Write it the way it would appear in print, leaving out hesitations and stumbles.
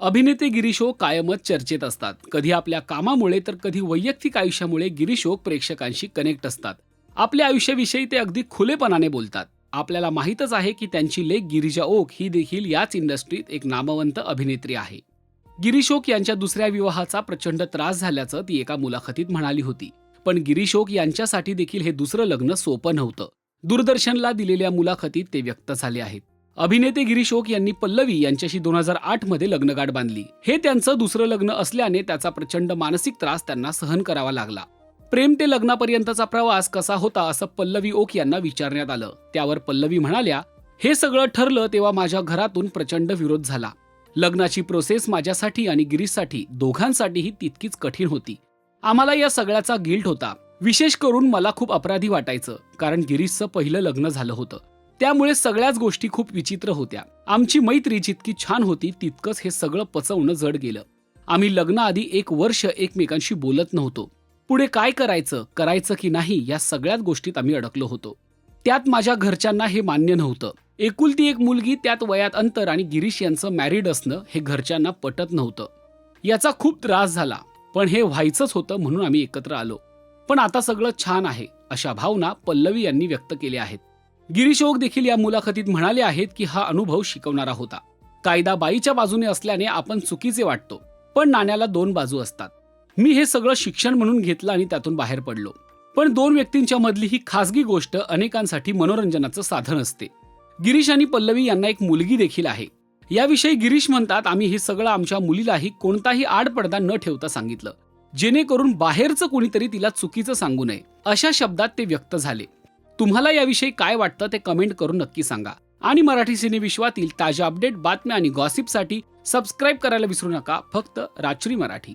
अभिनेते गिरीश ओक कायमच चर्चेत असतात. कधी आपल्या कामामुळे तर कधी वैयक्तिक आयुष्यामुळे गिरीश ओक प्रेक्षकांशी कनेक्ट असतात. आपल्या आयुष्याविषयी ते अगदी खुलेपणाने बोलतात. आपल्याला माहीतच आहे की त्यांची लेक गिरिजा ओक ही देखील याच इंडस्ट्रीत एक नामवंत अभिनेत्री आहे. गिरीश ओक यांच्या दुसऱ्या विवाहाचा प्रचंड त्रास झाल्याचं ती एका मुलाखतीत म्हणाली होती. पण गिरीश ओक यांच्यासाठी देखील हे दुसरं लग्न सोपं नव्हतं. दूरदर्शनला दिलेल्या मुलाखतीत ते व्यक्त झाले आहेत. अभिनेते गिरीश ओक यांनी पल्लवी यांच्याशी 2008 मध्ये लग्नगाठ बांधली. हे त्यांचं दुसरं लग्न असल्याने त्याचा प्रचंड मानसिक त्रास त्यांना सहन करावा लागला. प्रेम ते लग्नापर्यंतचा प्रवास कसा होता असं पल्लवी ओक यांना विचारण्यात आलं. त्यावर पल्लवी म्हणाल्या, हे सगळं ठरलं तेव्हा माझ्या घरातून प्रचंड विरोध झाला. लग्नाची प्रोसेस माझ्यासाठी आणि गिरीशसाठी दोघांसाठीही तितकीच कठीण होती. आम्हाला या सगळ्याचा गिल्ट होता. विशेष करून मला खूप अपराधी वाटायचं, कारण गिरीशचं पहिलं लग्न झालं होतं. त्यामुळे सगळ्याच गोष्टी खूप विचित्र होत्या. आमची मैत्री जितकी छान होती तितकंच हे सगळं पचवणं जड गेलं. आम्ही लग्नाआधी 1 वर्ष एकमेकांशी बोलत नव्हतो. पुढे काय करायचं की नाही या सगळ्याच गोष्टीत आम्ही अडकलो होतो. त्यात माझ्या घरच्यांना हे मान्य नव्हतं. एकुलती एक मुलगी, त्यात वयात अंतर आणि गिरीश यांचं मॅरिड असणं हे घरच्यांना पटत नव्हतं. याचा खूप त्रास झाला, पण हे व्हायचंच होतं म्हणून आम्ही एकत्र आलो. पण आता सगळं छान आहे, अशा भावना पल्लवी यांनी व्यक्त केल्या आहेत. गिरीश ओक देखील या मुलाखतीत म्हणाले आहेत की हा अनुभव शिकवणारा होता. कायदा बाईच्या बाजूने असल्याने आपण चुकीचे वाटतो, पण नाण्याला 2 बाजू असतात. मी हे सगळं शिक्षण म्हणून घेतलं आणि त्यातून बाहेर पडलो. पण 2 व्यक्तींच्या मधली ही खासगी गोष्ट अनेकांसाठी मनोरंजनाचं साधन असते. गिरीश आणि पल्लवी यांना एक मुलगी देखील आहे. याविषयी गिरीश म्हणतात, आम्ही हे सगळं आमच्या मुलीलाही कोणताही आडपडदा न ठेवता सांगितलं, जेणेकरून बाहेरचं कोणीतरी तिला चुकीचं सांगू नये, अशा शब्दात ते व्यक्त झाले. तुम्हाला याविषयी काय वाटतं ते कमेंट करून नक्की सांगा. आणि मराठी सिनेविश्वातील ताज्या अपडेट, बातम्या आणि गॉसिपसाठी सबस्क्राईब करायला विसरू नका. फक्त राजश्री मराठी.